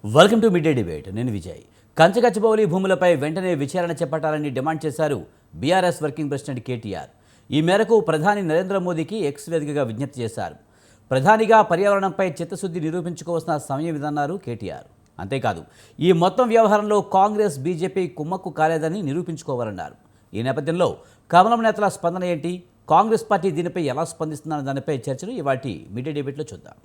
Welcome to mid day debate. నేను విజయ్. కంచగచ్చబౌలి భూములపై వెంటనే విచారణ చేపట్టాలని డిమాండ్ చేశారు బీఆర్ఎస్ వర్కింగ్ ప్రెసిడెంట్ కేటీఆర్. ఈ మేరకు ప్రధాని నరేంద్ర మోదీకి ఎక్స్ వేదికగా విజ్ఞప్తి చేశారు. ప్రధానిగా పర్యావరణంపై చిత్తశుద్ధి నిరూపించుకోవాల్సిన సమయం ఇదన్నారు కేటీఆర్. అంతేకాదు, ఈ మొత్తం వ్యవహారంలో కాంగ్రెస్ బీజేపీ కుమ్మక్కు కాలేదని నిరూపించుకోవాలన్నారు. ఈ నేపథ్యంలో కమలం నేతల స్పందన ఏంటి, కాంగ్రెస్ పార్టీ దీనిపై ఎలా స్పందిస్తుందన్న దానిపై చర్చను ఇవాటి మిడ్ డే డిబేట్లో చూద్దాం.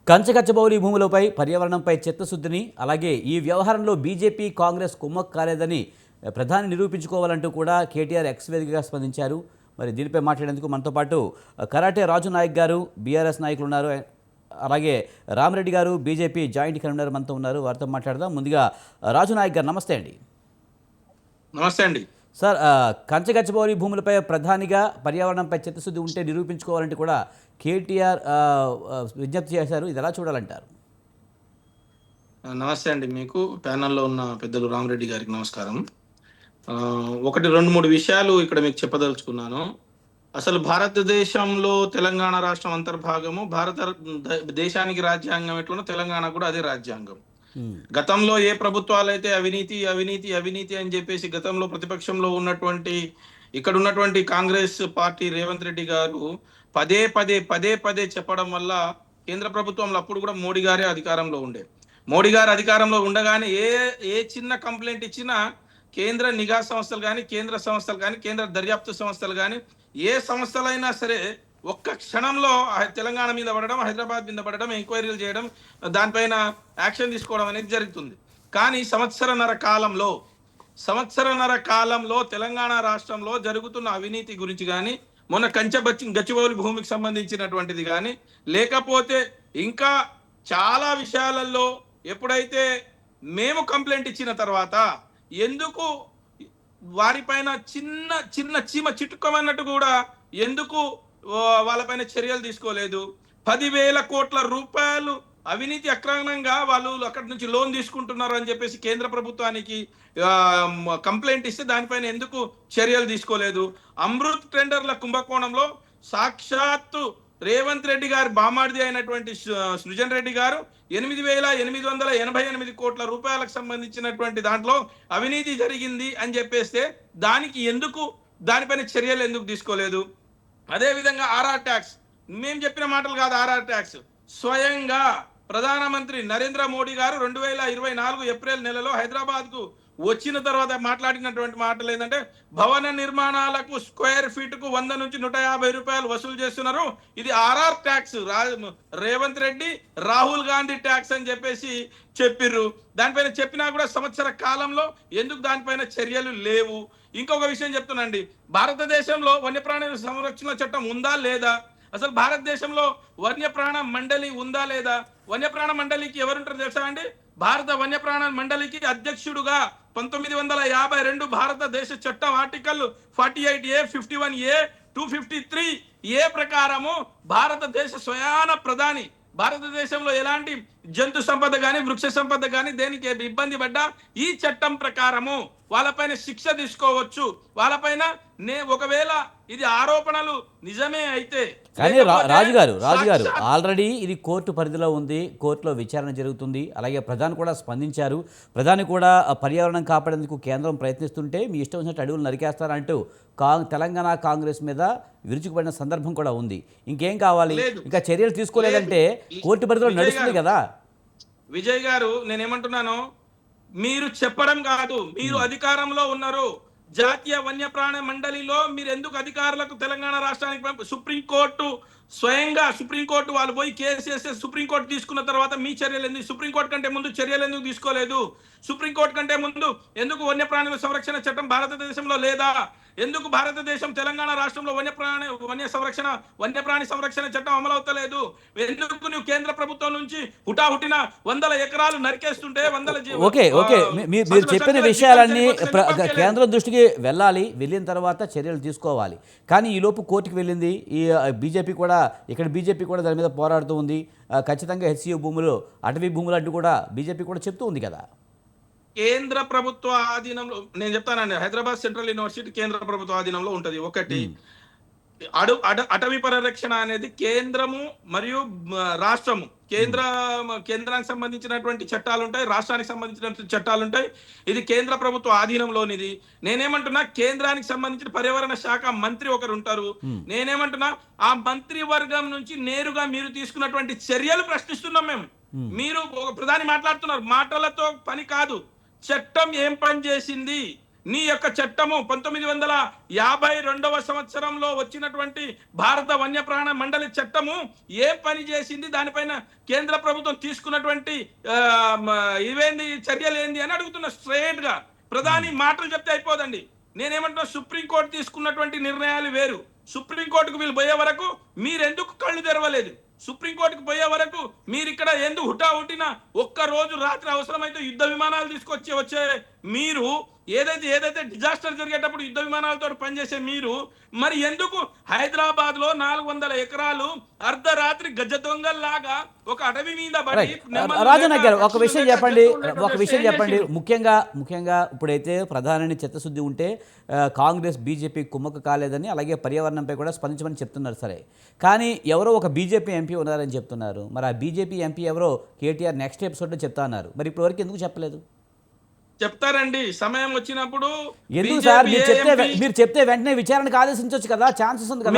కంచగచ్చబౌలి భూములపై పర్యావరణంపై చిత్తశుద్ధిని, అలాగే ఈ వ్యవహారంలో బీజేపీ కాంగ్రెస్ కుమ్మక్కు కాలేదని ప్రధాని నిరూపించుకోవాలంటూ కూడా కేటీఆర్ ఎక్స్ వేదికగా స్పందించారు. మరి దీనిపై మాట్లాడేందుకు మనతో పాటు కరాటే రాజు నాయక్ గారు, బీఆర్ఎస్ నాయకులు ఉన్నారు. అలాగే రామరెడ్డి గారు, బీజేపీ జాయింట్ కన్వీనర్ మనతో ఉన్నారు. వారితో మాట్లాడదాం. ముందుగా రాజు నాయక్ గారు, నమస్తే అండి. నమస్తే అండి సార్, కంచగచ్చబౌలి భూములపై ప్రధానిగా పర్యావరణంపై చిత్తశుద్ధి ఉంటే నిరూపించుకోవాలంటే కూడా కేటీఆర్ విజ్ఞప్తి చేశారు. ఇది ఎలా చూడాలంటారు? నమస్తే అండి. మీకు ప్యానల్లో ఉన్న పెద్దలు రామరెడ్డి గారికి నమస్కారం. ఒకటి రెండు మూడు విషయాలు ఇక్కడ మీకు చెప్పదలుచుకున్నాను. అసలు భారతదేశంలో తెలంగాణ రాష్ట్రం అంతర్భాగము. దేశానికి రాజ్యాంగం ఎట్లనో తెలంగాణ కూడా అదే రాజ్యాంగం. గతంలో ఏ ప్రభుత్వాలు అయితే అవినీతి అవినీతి అవినీతి అని చెప్పేసి గతంలో ప్రతిపక్షంలో ఉన్నటువంటి ఇక్కడ ఉన్నటువంటి కాంగ్రెస్ పార్టీ రేవంత్ రెడ్డి గారు పదే పదే పదే పదే చెప్పడం వల్ల కేంద్ర ప్రభుత్వంలో అప్పుడు కూడా మోడీ గారే అధికారంలో ఉండే. మోడీ గారు అధికారంలో ఉండగానే ఏ చిన్న కంప్లైంట్ ఇచ్చినా కేంద్ర నిఘా సంస్థలు కానీ, కేంద్ర సంస్థలు కానీ, కేంద్ర దర్యాప్తు సంస్థలు కానీ, ఏ సంస్థలైనా సరే ఒక్క క్షణంలో తెలంగాణ మీద పడడం, హైదరాబాద్ మీద పడడం, ఎంక్వైరీలు చేయడం, దానిపైన యాక్షన్ తీసుకోవడం అనేది జరుగుతుంది. కానీ సంవత్సరన్నర కాలంలో తెలంగాణ రాష్ట్రంలో జరుగుతున్న అవినీతి గురించి కానీ, మొన్న గచ్చిబౌలి భూమికి సంబంధించినటువంటిది కానీ, లేకపోతే ఇంకా చాలా విషయాలలో ఎప్పుడైతే మేము కంప్లైంట్ ఇచ్చిన తర్వాత ఎందుకు వారిపైన చిన్న చిన్న చీమ చిట్టుకోమన్నట్టు కూడా ఎందుకు వాళ్ళపైన చర్యలు తీసుకోలేదు? 10,000 కోట్ల రూపాయలు అవినీతి అక్రమంగా వాళ్ళు అక్కడి నుంచి లోన్ తీసుకుంటున్నారు అని చెప్పేసి కేంద్ర ప్రభుత్వానికి కంప్లైంట్ ఇస్తే దానిపైన ఎందుకు చర్యలు తీసుకోలేదు? అమృత్ టెండర్ల కుంభకోణంలో సాక్షాత్తు రేవంత్ రెడ్డి గారి బామార్ది అయినటువంటి సృజన్ రెడ్డి గారు 8,888 కోట్ల రూపాయలకు సంబంధించినటువంటి దాంట్లో అవినీతి జరిగింది అని చెప్పేస్తే దానిపైన చర్యలు ఎందుకు తీసుకోలేదు? అదేవిధంగా ఆర్ఆర్ ట్యాక్స్, మేము చెప్పిన మాటలు కాదు. ఆర్ఆర్ ట్యాక్స్ స్వయంగా ప్రధానమంత్రి నరేంద్ర మోడీ గారు 2024 ఏప్రిల్ నెలలో హైదరాబాద్ కు వచ్చిన తర్వాత మాట్లాడినటువంటి మాటలు ఏంటంటే, భవన నిర్మాణాలకు స్క్వేర్ ఫీట్ కు 100 నుంచి 150 రూపాయలు వసూలు చేస్తున్నారు, ఇది R R tax, Revanth Reddy Rahul Gandhi tax అని చెప్పేసి చెప్పిర్రు. దానిపైన చెప్పినా కూడా సంవత్సర కాలంలో ఎందుకు దానిపైన చర్యలు లేవు? ఇంకొక విషయం చెప్తున్నాండి, భారతదేశంలో వన్యప్రాణి సంరక్షణ చట్టం ఉందా లేదా? అసలు భారతదేశంలో వన్యప్రాణ మండలి ఉందా లేదా? వన్యప్రాణ మండలికి ఎవరుంటారు తెలుసా అండి? భారత వన్యప్రాణ మండలికి అధ్యక్షుడుగా 1952 భారతదేశ చట్టం ఆర్టికల్ 48A, 51A, 253A ప్రకారము భారతదేశ స్వయాన ప్రధాని భారతదేశంలో ఎలాంటి జంతు సంపద కానీ, వృక్ష సంపద కానీ దేనికి ఇబ్బంది పడ్డా ఈ చట్టం ప్రకారము వాళ్ళపైన శిక్ష తీసుకోవచ్చు. వాళ్ళపైన ఒకవేళ ఇది ఆరోపణలు నిజమే అయితే. కానీ రాజుగారు ఆల్రెడీ ఇది కోర్టు పరిధిలో ఉంది, కోర్టులో విచారణ జరుగుతుంది. అలాగే ప్రధాని కూడా స్పందించారు. ప్రధాని కూడా పర్యావరణం కాపాడేందుకు కేంద్రం ప్రయత్నిస్తుంటే మీ ఇష్టం వచ్చినట్టు అడవులు నరికేస్తారంటూ తెలంగాణ కాంగ్రెస్ మీద విరుచుకుపడిన సందర్భం కూడా ఉంది. ఇంకేం కావాలి? ఇంకా చర్యలు తీసుకోలేదంటే కోర్టు పరిధిలో నడుస్తుంది కదా. విజయ్ గారు, నేనేమంటున్నాను, మీరు చెప్పడం కాదు, మీరు అధికారంలో ఉన్నారు. జాతీయ వన్యప్రాణ మండలిలో మీరు ఎందుకు అధికారులకు తెలంగాణ రాష్ట్రానికి సుప్రీంకోర్టు వాళ్ళు పోయి కేసు వేస్తే సుప్రీంకోర్టు తీసుకున్న తర్వాత మీ చర్యలు ఎందుకు? సుప్రీంకోర్టు కంటే ముందు చర్యలు ఎందుకు తీసుకోలేదు? సుప్రీంకోర్టు కంటే ముందు ఎందుకు వన్యప్రాణుల సంరక్షణ చట్టం భారతదేశంలో లేదా? ఎందుకు భారతదేశం తెలంగాణ రాష్ట్రంలో వన్యప్రాణి సంరక్షణ చట్టం అమలు అవుతలేదు? ఎందుకు నువ్వు కేంద్ర ప్రభుత్వం నుంచి హుటాహుటిన 100 ఎకరాలు నరికేస్తుంటే మీరు చెప్పిన విషయాలన్నీ కేంద్రం దృష్టికి వెళ్ళాలి, వెళ్ళిన తర్వాత చర్యలు తీసుకోవాలి. కానీ ఈలోపు కోర్టుకు వెళ్ళింది ఈ బీజేపీ కూడా కూడా ఇక్కడ బీజేపీ కూడా దాని మీద పోరాడుతూ ఉంది. ఖచ్చితంగా హెచ్సియు భూములు అటవీ భూములు అంటూ కూడా బీజేపీ కూడా చెప్తూ ఉంది కదా. కేంద్ర ప్రభుత్వ ఆధీనంలో నేను చెప్తానండి, హైదరాబాద్ సెంట్రల్ యూనివర్సిటీ కేంద్ర ప్రభుత్వ ఆధీనంలో ఉంటది. ఒకటి అటవీ పరిరక్షణ అనేది కేంద్రము మరియు రాష్ట్రము, కేంద్రానికి సంబంధించినటువంటి చట్టాలు ఉంటాయి, రాష్ట్రానికి సంబంధించినటువంటి చట్టాలు ఉంటాయి. ఇది కేంద్ర ప్రభుత్వ ఆధీనంలోనిది. నేనేమంటున్నా, కేంద్రానికి సంబంధించిన పర్యావరణ శాఖ మంత్రి ఒకరు ఉంటారు. నేనేమంటున్నా, ఆ మంత్రి వర్గం నుంచి నేరుగా మీరు తీసుకున్నటువంటి చర్యలు ప్రశ్నిస్తున్నాం మేము. మీరు ఒక ప్రధాని మాట్లాడుతున్నారు, మాటలతో పని కాదు, చట్టం ఏం పని చేసింది? నీ యొక్క చట్టము 1952వ సంవత్సరంలో వచ్చినటువంటి భారత వన్యప్రాణ మండలి చట్టము ఏం పని చేసింది? దానిపైన కేంద్ర ప్రభుత్వం తీసుకున్నటువంటి ఇవేంది, చర్యలు ఏంది అని అడుగుతున్నా స్ట్రైట్ గా. ప్రధాని మాటలు చెప్తే అయిపోదండి. నేనేమంటున్నా, సుప్రీంకోర్టు తీసుకున్నటువంటి నిర్ణయాలు వేరు. సుప్రీంకోర్టుకు వీళ్ళు పోయే వరకు మీరెందుకు కళ్ళు తెరవలేదు? సుప్రీంకోర్టుకు పోయే వరకు మీరు ఇక్కడ ఎందుకు హుటాహుటిన ఒక్క రోజు రాత్రి అవసరమైతే యుద్ధ విమానాలు వచ్చే మీరు ఏదైతే డిజాస్టర్ జరిగేటప్పుడు యుద్ధ విమానాలతో పనిచేసే మీరు మరి ఎందుకు హైదరాబాద్ లో 400 ఎకరాలు అర్ధరాత్రి గజ దొంగల్లాగా ఒక అటవీ మీద పడి? రాజనాయక్ గారు ఒక విషయం చెప్పండి. ముఖ్యంగా ఇప్పుడైతే ప్రధాని చిత్తశుద్ధి ఉంటే కాంగ్రెస్ బీజేపీ కుమ్మక్క కాలేదని, అలాగే పర్యావరణంపై కూడా స్పందించమని చెప్తున్నారు. సరే, కానీ ఎవరో ఒక బీజేపీ ఎంపీ ఉన్నారని చెప్తున్నారు. మరి ఆ బీజేపీ ఎంపీ ఎవరో కేటీఆర్ నెక్స్ట్ ఎపిసోడ్లో చెప్తా అన్నారు. మరి ఇప్పటివరకు ఎందుకు చెప్పలేదు? చెప్తారండి, సమయం వచ్చినప్పుడు. ఎందుకు సార్ మీరు చెప్తే వెంటనే విచారణకు ఆదేశించవచ్చు కదా, ఛాన్సెస్ ఉంది కదా.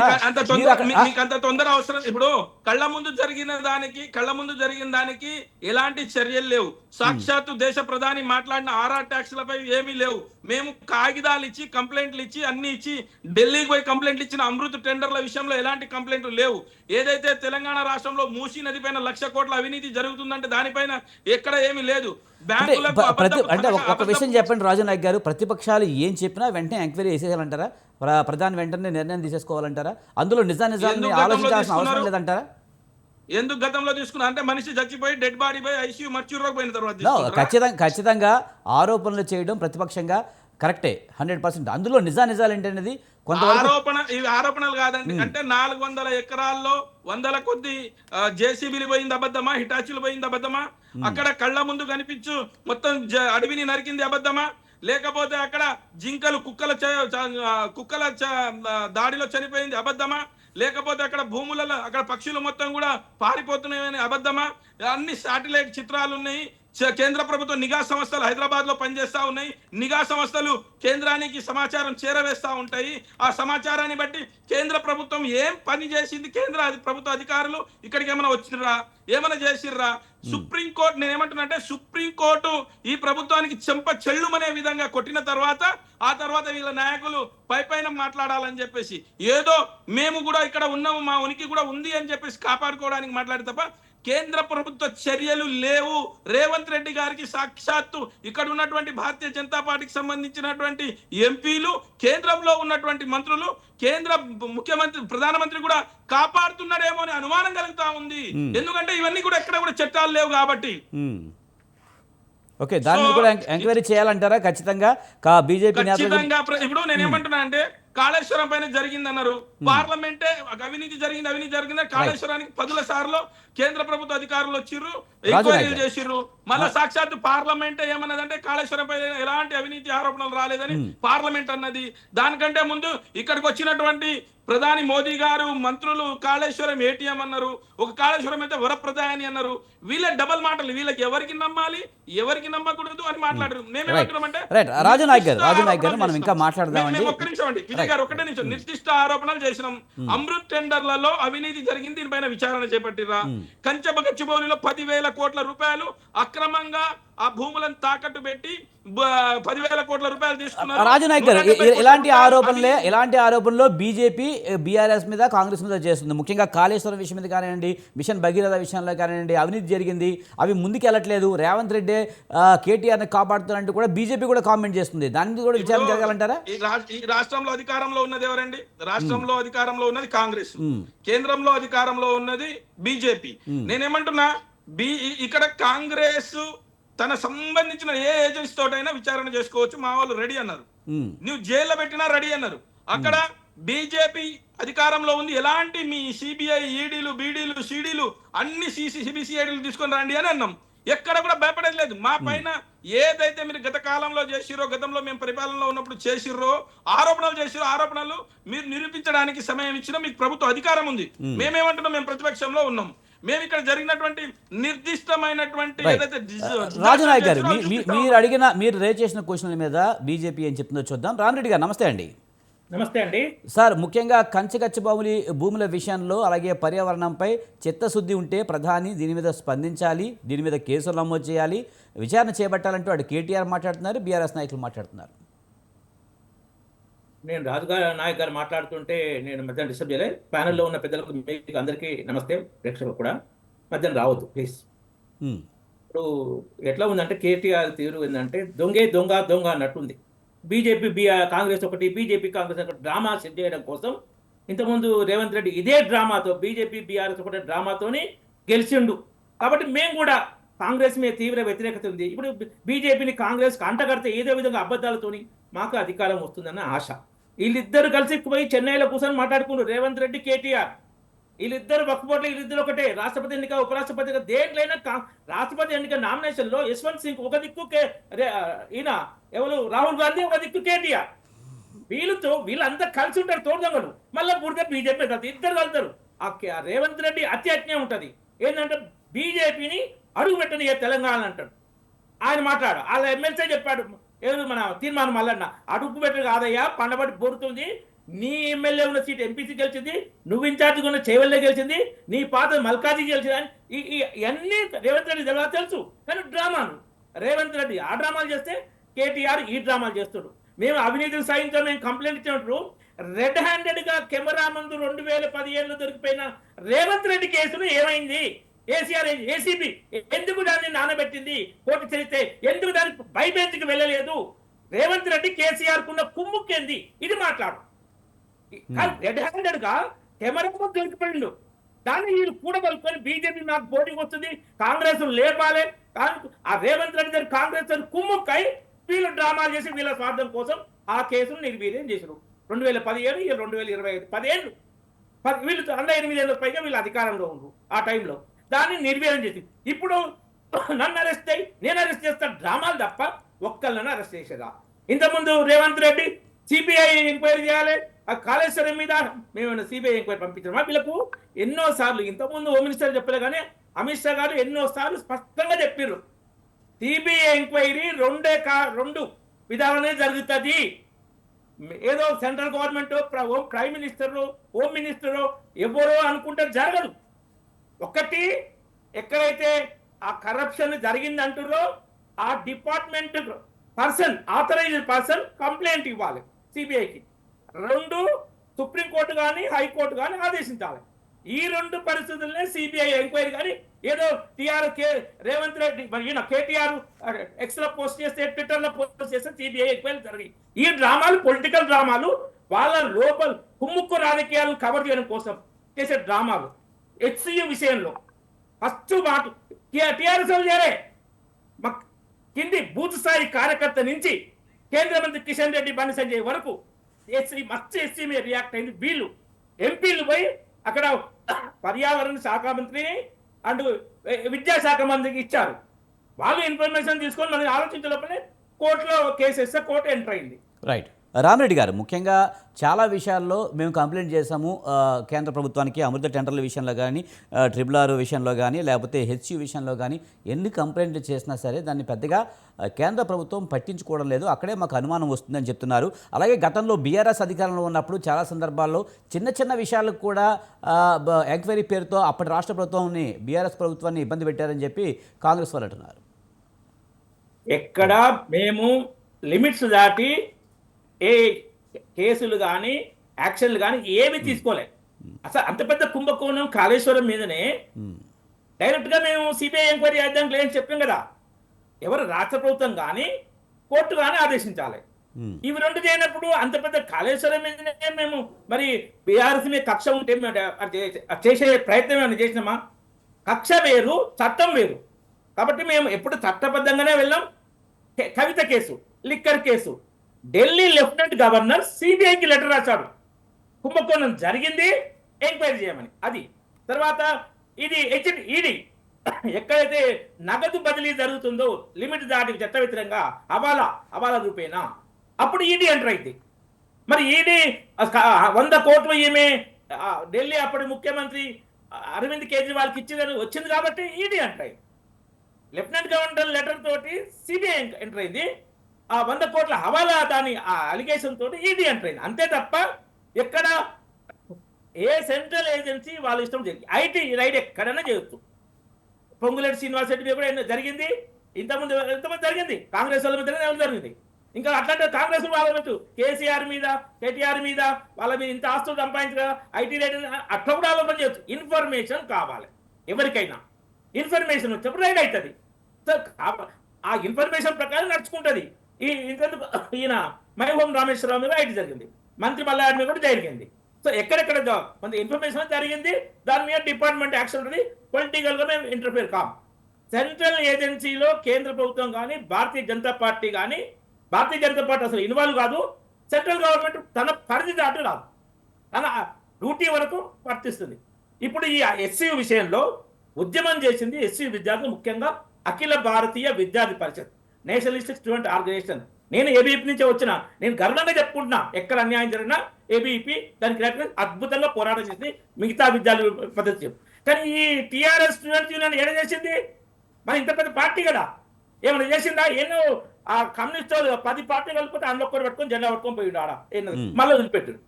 మీకు అంత తొందర అవసరం? ఇప్పుడు కళ్ళ ముందు జరిగిన దానికి ఎలాంటి చర్యలు లేవు. సాక్షాత్తు దేశ ప్రధాని మాట్లాడిన ఆర్ఆర్ ట్యాక్స్లపై ఏమీ లేవు. మేము కాగితాలు ఇచ్చి, కంప్లైంట్లు ఇచ్చి, అన్ని ఇచ్చి, ఢిల్లీకి పోయి కంప్లైంట్లు ఇచ్చిన అమృత్ టెండర్ల విషయంలో ఎలాంటి కంప్లైంట్లు లేవు. ఏదైతే తెలంగాణ రాష్ట్రంలో మూసీ నది పైన 1,00,000 కోట్ల అవినీతి జరుగుతుందంటే దానిపైన ఎక్కడ ఏమీ లేదు. అంటే ఒక విషయం చెప్పండి రాజనాయక్ గారు, ప్రతిపక్షాలు ఏం చెప్పినా వెంటనే ఎంక్వైరీ చేసేయాలంటారా? ప్రధాని వెంటనే నిర్ణయం తీసేసుకోవాలంటారా? అందులో నిజాన్ని ఆలోచించాల్సిన అవసరం లేదంటారా? ఎందుకు గతంలో తీసుకున్నా అంటే మనిషి చచ్చిపోయి డెడ్ బాడీ పోయి ఐసీయూ మర్చిపోయిన పోయిన తర్వాత ఖచ్చితంగా ఆరోపణలు చేయడం ప్రతిపక్షంగా కరెక్టే 100%. అందులో నిజాలు ఏంటనేది ఆరోపణలు కాదండి. అంటే 400 ఎకరాల్లో 100 కొద్ది జేసీబీలు పోయింది అబద్ధమా? హిటాచీలు పోయింది అబద్ధమా? అక్కడ కళ్ళ ముందు కనిపించు మొత్తం అడవిని నరికింది అబద్ధమా? లేకపోతే అక్కడ జింకలు కుక్కల దాడిలో చనిపోయింది అబద్ధమా? లేకపోతే అక్కడ భూములలో అక్కడ పక్షులు మొత్తం కూడా పారిపోతున్నాయని అబద్ధమా? అన్ని శాటిలైట్ చిత్రాలు ఉన్నాయి. కేంద్ర ప్రభుత్వ నిఘా సంస్థలు హైదరాబాద్ లో పనిచేస్తా ఉన్నాయి. నిఘా సంస్థలు కేంద్రానికి సమాచారం చేరవేస్తా ఉంటాయి. ఆ సమాచారాన్ని బట్టి కేంద్ర ప్రభుత్వం ఏం పని చేసింది, కేంద్ర ప్రభుత్వ అధికారులు ఇక్కడికి ఏమైనా వచ్చిర్రా, ఏమైనా చేసిర్రా? సుప్రీంకోర్టు నేనేమంటున్నా, సుప్రీంకోర్టు ఈ ప్రభుత్వానికి చెల్లుమనే విధంగా కొట్టిన తర్వాత ఆ తర్వాత వీళ్ళ నాయకులు పైన మాట్లాడాలని చెప్పేసి, ఏదో మేము కూడా ఇక్కడ ఉన్నాము, మా ఉనికి కూడా ఉంది అని చెప్పేసి కాపాడుకోవడానికి మాట్లాడి తప్ప కేంద్ర ప్రభుత్వ చర్యలు లేవు. రేవంత్ రెడ్డి గారికి సాక్షాత్తు ఇక్కడ ఉన్నటువంటి భారతీయ జనతా పార్టీకి సంబంధించినటువంటి ఎంపీలు, కేంద్రంలో ఉన్నటువంటి మంత్రులు, కేంద్ర ముఖ్యమంత్రి, ప్రధానమంత్రి కూడా కాపాడుతున్నారేమో అని అనుమానం కలుగుతా ఉంది. ఎందుకంటే ఇవన్నీ కూడా ఎక్కడ కూడా చట్టాలు లేవు కాబట్టి. ఓకే, దాన్ని కూడా ఎంక్వైరీ చేయాలంటారా? ఖచ్చితంగా బీజేపీ ఇప్పుడు నేనేమంటున్నా అంటే, కాళేశ్వరం పైన జరిగిందన్నారు, పార్లమెంటే అవినీతి జరిగింది. కాళేశ్వరానికి 10 సార్లు కేంద్ర ప్రభుత్వ అధికారులు వచ్చిర్రు, ఎంక్వైరీలు చేసిర్రు. మళ్ళా సాక్షాత్ పార్లమెంటే ఏమన్నదంటే కాళేశ్వరం పైన ఎలాంటి అవినీతి ఆరోపణలు రాలేదని పార్లమెంట్ అన్నది. దానికంటే ముందు ఇక్కడికి వచ్చినటువంటి ప్రధాని మోదీ గారు, మంత్రులు కాళేశ్వరం ఏటీఎం అన్నారు, ఒక కాళేశ్వరం అయితే వరప్రదాయని అన్నారు. వీళ్ళ డబల్ మాటలు, వీళ్ళకి ఎవరికి నమ్మాలి ఎవరికి నమ్మకూడదు అని మాట్లాడారు. మేమేమంటున్నామంటే, రాజనాయక్ గారు మనం ఇంకా మాట్లాడదామండి. ఒక్క నిమిషం అండి విజయ్ గారు, ఒకటే నిమిషం. నిర్దిష్ట ఆరోపణలు చేసినాం. అమృత్ టెండర్లలో అవినీతి జరిగింది, దీనిపైన విచారణ చేపట్టిరా. గచ్చిబౌలిలో 10,000 కోట్ల రూపాయలు అక్రమంగా ఆ భూములను తాకట్టు పెట్టి 10,000 కోట్ల రూపాయలు తీసుకున్నారు. రాజనాయక్ గారు, ఇలాంటి ఆరోపణలో బీజేపీ బీఆర్ఎస్ మీద, కాంగ్రెస్ మీద చేస్తుంది. ముఖ్యంగా కాళేశ్వరం విషయం మీద కానివ్వండి, మిషన్ భగీరథ విషయంలో కానివ్వండి, అవినీతి జరిగింది, అవి ముందుకెళ్ళట్లేదు, రేవంత్ రెడ్డి కేటీఆర్ని కాపాడుతారంటూ కూడా బీజేపీ కూడా కామెంట్ చేస్తుంది. దాని మీద కూడా విచారణ జరగాలంటారా? ఈ రాష్ట్రంలో అధికారంలో ఉన్నది ఎవరండి? రాష్ట్రంలో అధికారంలో ఉన్నది కాంగ్రెస్, కేంద్రంలో అధికారంలో ఉన్నది బీజేపీ. నేనేమంటున్నా, ఇక్కడ కాంగ్రెస్ తన సంబంధించిన ఏ ఏజెన్సీ తోటైనా విచారణ చేసుకోవచ్చు, మా వాళ్ళు రెడీ అన్నారు. నువ్వు జైల్లో పెట్టినా రెడీ అన్నారు. అక్కడ బీజేపీ అధికారంలో ఉంది, ఎలాంటి మీ సిబిఐ ఈడీలు బీడీలు సిడీలు అన్ని సిబిసిఐడీలు తీసుకొని రండి అని అన్నాం. ఎక్కడ కూడా భయపడేది లేదు. మా పైన ఏదైతే మీరు గత కాలంలో చేసిరో, గతంలో మేము పరిపాలనలో ఉన్నప్పుడు చేసిర్రో, ఆరోపణలు చేసిరో, ఆరోపణలు మీరు నిరూపించడానికి సమయం ఇచ్చినా మీకు ప్రభుత్వ అధికారం ఉంది. మేమేమంటున్నాం, మేము ప్రతిపక్షంలో ఉన్నాం. మేము ఇక్కడ జరిగినటువంటి నిర్దిష్టమైనటువంటి ఏదైతే రాజనాయక్ గారు మీరు రేజ్ చేసిన క్వశ్చన్ల మీద బీజేపీ ఏం చెప్తుందో చూద్దాం. రామిరెడ్డి గారు నమస్తే అండి. నమస్తే అండి సార్, ముఖ్యంగా కంచగచ్చ భూముల విషయంలో అలాగే పర్యావరణంపై చిత్తశుద్ధి ఉంటే ప్రధాని దీని మీద స్పందించాలి, దీని మీద కేసులు నమోదు చేయాలి, విచారణ చేపట్టాలంటూ అటు కేటీఆర్ మాట్లాడుతున్నారు, బీఆర్ఎస్ నాయకులు మాట్లాడుతున్నారు. నేను నాయక్ గారు మాట్లాడుతుంటే నేను మధ్యాహ్నం డిస్టర్బ్ చేయలేదు. ప్యానెల్లో ఉన్న పెద్దలకు మీకు అందరికీ నమస్తే, ప్రేక్షకులకు కూడా. మధ్యాహ్నం రావద్దు ప్లీజ్. ఇప్పుడు ఎట్లా ఉందంటే కేటీఆర్ తీరు ఏంటంటే దొంగ అన్నట్టుంది. బీజేపీ కాంగ్రెస్ ఒకటి, బీజేపీ కాంగ్రెస్ ఒకటి డ్రామా సెట్ చేయడం కోసం ఇంతకుముందు రేవంత్ రెడ్డి ఇదే డ్రామాతో బీజేపీ బీఆర్ఎస్ ఒకటి డ్రామాతోని గెలిచిండు. కాబట్టి మేము కూడా కాంగ్రెస్ మీద తీవ్ర వ్యతిరేకత ఉంది. ఇప్పుడు బీజేపీని కాంగ్రెస్కి అంటగడితే ఏదో విధంగా అబద్ధాలతోని మాకు అధికారం వస్తుందన్న ఆశ. వీళ్ళిద్దరు కలిసి పోయి చెన్నైలో కూర్చొని మాట్లాడుకున్నారు, రేవంత్ రెడ్డి కేటీఆర్. వీళ్ళిద్దరు ఒక్కపోట్లు, వీళ్ళిద్దరు ఒకటే. రాష్ట్రపతి ఎన్నిక, ఉపరాష్ట్రపతి దేంట్లైనా రాష్ట్రపతి ఎన్నిక నామినేషన్లో యశ్వంత్ సింగ్ ఒక దిక్కు, ఈయన ఎవరు రాహుల్ గాంధీ ఒక దిక్కు కేటీఆర్. వీళ్ళంతా కలిసి ఉంటారు తోడుదొంగలు. మళ్ళీ పూర్తిగా బీజేపీ ఇద్దరు కలుతారు. ఆ రేవంత్ రెడ్డి అత్యాజ్ఞ ఉంటుంది. ఏంటంటే బీజేపీని అడుగు పెట్టని తెలంగాణ అంటాడు. ఆయన మాట్లాడు, వాళ్ళ ఎమ్మెల్సీ చెప్పాడు, ఏదో మన తీర్మానం మల్లన్న అడుగు పెట్టడు కాదయ్యా, పండబడి బోరుతుంది. నీ ఎమ్మెల్యే ఉన్న సీట్ ఎంపీసీ గెలిచింది, నువ్వు ఇన్ఛార్జిగా ఉన్న చేవల్లే గెలిచింది, నీ పాత మల్కాజీ గెలిచింది అని ఇవన్నీ రేవంత్ రెడ్డి తెలుసు. కానీ డ్రామాలు రేవంత్ రెడ్డి ఆ డ్రామాలు చేస్తే కేటీఆర్ ఈ డ్రామాలు చేస్తాడు. మేము అవినీతిని సాధించాం, మేము కంప్లైంట్ ఇచ్చినట్టు రెడ్ హ్యాండెడ్ గా కెమెరా ముందు 2017లో దొరికిపోయిన రేవంత్ రెడ్డి కేసును ఏమైంది? ఏసీబీ ఎందుకు దాన్ని నానబెట్టింది? కోర్టు చరిత్ర ఎందుకు దాన్ని బైబెంచ్కి వెళ్ళలేదు? రేవంత్ రెడ్డి కేసీఆర్ కున్న కుమ్ముక్కేంది? ఇది మాట్లాడు. రెడ్ హ్యాండెడ్ గా కెమెరా ముందు దొరికిపోయిండు. దాన్ని వీళ్ళు కూడగలుపుకొని బీజేపీ నాకు పోటీకి వస్తుంది, కాంగ్రెస్ లేపాలి, ఆ రేవంత్ రెడ్డి గారు కాంగ్రెస్ కుమ్ముక్కై వీళ్ళు డ్రామాలు చేసి వీళ్ళ స్వార్థం కోసం ఆ కేసును నిర్వీర్యం చేశారు. 2017 2025 10 ఏళ్ళు వీళ్ళు 8 ఏళ్ళ పైగా వీళ్ళు అధికారంలో ఉన్నారు. ఆ టైంలో దాన్ని నిర్వీర్యం చేసి ఇప్పుడు నన్ను అరెస్ట్ అయ్యి నేను అరెస్ట్ చేస్తా డ్రామాలు తప్ప ఒక్కళ్ళని అరెస్ట్ చేసేదా? ఇంతకుముందు రేవంత్ రెడ్డి సిబిఐ ఎంక్వైరీ చేయాలి, ఆ కాళేశ్వరం మీద మేము సిబిఐ ఎంక్వైరీ పంపించాము. వీళ్ళకు ఎన్నోసార్లు ఇంతకుముందు హోమ్ మినిస్టర్ చెప్పలే కానీ అమిత్ షా గారు ఎన్నోసార్లు స్పష్టంగా చెప్పారు, సిబిఐ ఎంక్వైరీ రెండు విధాలనే జరుగుతుంది. ఏదో central government prime minister home minister ఎవరో అనుకుంటే జరగదు. ఒకటి ఎక్కడైతే ఆ కరప్షన్ జరిగింది అంటారో ఆ department person, authorised person complaint ఇవ్వాలి సిబిఐకి. 2 సుప్రీంకోర్టు కానీ హైకోర్టు కానీ ఆదేశించాలి. ఈ 2 పరిస్థితులనే సిబిఐ ఎంక్వైరీ కానీ ఏదో రేవంత్ రెడ్డి ఈయన కేటీఆర్ ఎక్స్లో పోస్ట్ చేస్తే ట్విట్టర్లో పోస్ట్ చేస్తే సిబిఐ ఎంక్వైరీ జరిగి ఈ డ్రామాలు పొలిటికల్ డ్రామాలు, వాళ్ళ లోపల కుమ్ముక్కు రాజకీయాలను కవర్ చేయడం కోసం చేసే డ్రామాలు. హెచ్సియు విషయంలో ఫస్ట్ మాట టీఆర్ఎస్ చేరే కింది బూత్ స్థాయి కార్యకర్త నుంచి కేంద్ర మంత్రి కిషన్ రెడ్డి, బండి సంజయ్ వరకు ఎస్సీ మీద రియాక్ట్ అయింది. వీళ్ళు ఎంపీలు పోయి అక్కడ పర్యావరణ శాఖ మంత్రిని అండ్ విద్యాశాఖ మంత్రికి ఇచ్చారు. వాళ్ళు ఇన్ఫర్మేషన్ తీసుకొని మనం ఆలోచించే కోర్టులో కేసు వేస్తే కోర్టు ఎంటర్ అయింది. రైట్. రామిరెడ్డి గారు, ముఖ్యంగా చాలా విషయాల్లో మేము కంప్లైంట్ చేశాము కేంద్ర ప్రభుత్వానికి, అమృత టెండర్ల విషయంలో కానీ, RRR విషయంలో కానీ, లేకపోతే హెచ్యు విషయంలో కానీ ఎన్ని కంప్లైంట్లు చేసినా సరే దాన్ని పెద్దగా కేంద్ర ప్రభుత్వం పట్టించుకోవడం లేదు. అక్కడే మాకు అనుమానం వస్తుందని చెప్తున్నారు. అలాగే గతంలో బీఆర్ఎస్ అధికారంలో ఉన్నప్పుడు చాలా సందర్భాల్లో చిన్న విషయాలకు కూడా ఎంక్వైరీ పేరుతో అప్పటి రాష్ట్ర ప్రభుత్వాన్ని, బీఆర్ఎస్ ప్రభుత్వాన్ని ఇబ్బంది పెట్టారని చెప్పి కాంగ్రెస్ వాళ్ళు అంటున్నారు. ఎక్కడ మేము లిమిట్స్ దాటి ఏ కేసులు కానీ యాక్షన్లు కానీ ఏమి తీసుకోలేదు. అసలు అంత పెద్ద కుంభకోణం కాళేశ్వరం మీదనే డైరెక్ట్గా మేము సిబిఐ ఎంక్వైరీ చేద్దాం లేదని చెప్పాం కదా. ఎవరు రాష్ట్ర ప్రభుత్వం కానీ కోర్టు కానీ ఆదేశించాలి. ఇవి 2 చేయనప్పుడు అంత పెద్ద కాళేశ్వరం మీదనే మేము మరి బీఆర్ఎస్ మీద కక్ష ఉంటే చేసే ప్రయత్నం ఏమైనా చేసినామా? కక్ష వేరు, చట్టం వేరు. కాబట్టి మేము ఎప్పుడు చట్టబద్ధంగానే వెళ్ళాం. Kavitha case, liquor case, Delhi lieutenant governor సిబిఐకి లెటర్ రాశాడు. కుంభకోణం జరిగింది, ఎంక్వైరీ చేయమని. అది తర్వాత ఇది ఈడీ ఎక్కడైతే నగదు బదిలీ జరుగుతుందో లిమిట్ దాటి చట్ట వ్యతిరేకంగా హవాలా రూపేనా, అప్పుడు ఈడీ ఎంటర్ అయింది. మరి ఈడీ 100 కోట్లు ఈమె ఢిల్లీ అప్పటి ముఖ్యమంత్రి అరవింద్ కేజ్రీవాల్కి ఇచ్చిందని వచ్చింది కాబట్టి ఈడీ ఎంటర్ అయింది. లెఫ్టినెంట్ గవర్నర్ లెటర్ తోటి సిబిఐ ఎంటర్ అయింది. ఆ 100 కోట్ల హవాలా దాని ఆ అలిగేషన్ తోటి ఈడీ ఎంటర్ అయింది. అంతే తప్ప ఎక్కడ ఏ సెంట్రల్ ఏజెన్సీ వాళ్ళ ఇష్టం జరిగింది. ఐటీ రైడ్ ఎక్కడైనా చేయొచ్చు. పొంగులేటి శ్రీనివాస్ రెడ్డి కూడా జరిగింది, ఎంతమంది జరిగింది, కాంగ్రెస్ వాళ్ళ మీద జరిగింది. ఇంకా అట్లాంటి కాంగ్రెస్ వాళ్ళ మీద కేసీఆర్ మీద కేటీఆర్ మీద వాళ్ళ మీద ఇంత ఆస్తులు సంపాదించగా ఐటీ రైడ్ అట్లా కూడా ఆలోచన చేయొచ్చు. ఇన్ఫర్మేషన్ కావాలి ఎవరికైనా, ఇన్ఫర్మేషన్ వచ్చినప్పుడు రైడ్ అవుతుంది. సో ఆ ఇన్ఫర్మేషన్ ప్రకారం నడుచుకుంటుంది. ఇంకెందుకు ఈయన మైహోం రామేశ్వరరావు మీద ఐటీ జరిగింది, మంత్రి మల్లాడి మీద కూడా జరిగింది. సో ఎక్కడెక్కడ కొంత ఇన్ఫర్మేషన్ జరిగింది, దాని మీద డిపార్ట్మెంట్ యాక్షన్ ఉంటుంది. పొలిటికల్ గా మేము ఇంటర్ఫియర్ కాం. సెంట్రల్ ఏజెన్సీలో కేంద్ర ప్రభుత్వం కానీ భారతీయ జనతా పార్టీ అసలు ఇన్వాల్వ్ కాదు. సెంట్రల్ గవర్నమెంట్ తన పరిధి దాటి రాదు, తన డ్యూటీ వరకు వర్తిస్తుంది. ఇప్పుడు ఈ ఎస్సీ విషయంలో ఉద్యమం చేసింది ఎస్సీ విద్యార్థులు, ముఖ్యంగా అఖిల భారతీయ విద్యార్థి పరిషత్, నేషనలిస్ట్ స్టూడెంట్ ఆర్గనైజేషన్. నేను ఏబీపీ నుంచే వచ్చిన, నేను గర్వంగా చెప్పుకుంటున్నా. ఎక్కడ అన్యాయం జరిగినా ఏబీపీ దానికి అద్భుతంగా పోరాటం చేసింది, మిగతా విద్యార్థి పద్ధతి. కానీ ఈ టీఆర్ఎస్ స్టూడెంట్ యూనియన్ ఏడ చేసింది? మరి ఇంత పెద్ద పార్టీ కదా, ఏమైనా చేసిందా? ఎన్నో ఆ కమ్యూనిస్ట్ 10 పార్టీలు కలిపితే అందులో ఒక్కరు పట్టుకొని జెండా పట్టుకొని పోయిండు ఆడ, మళ్ళీ వదిలిపెట్టాడు.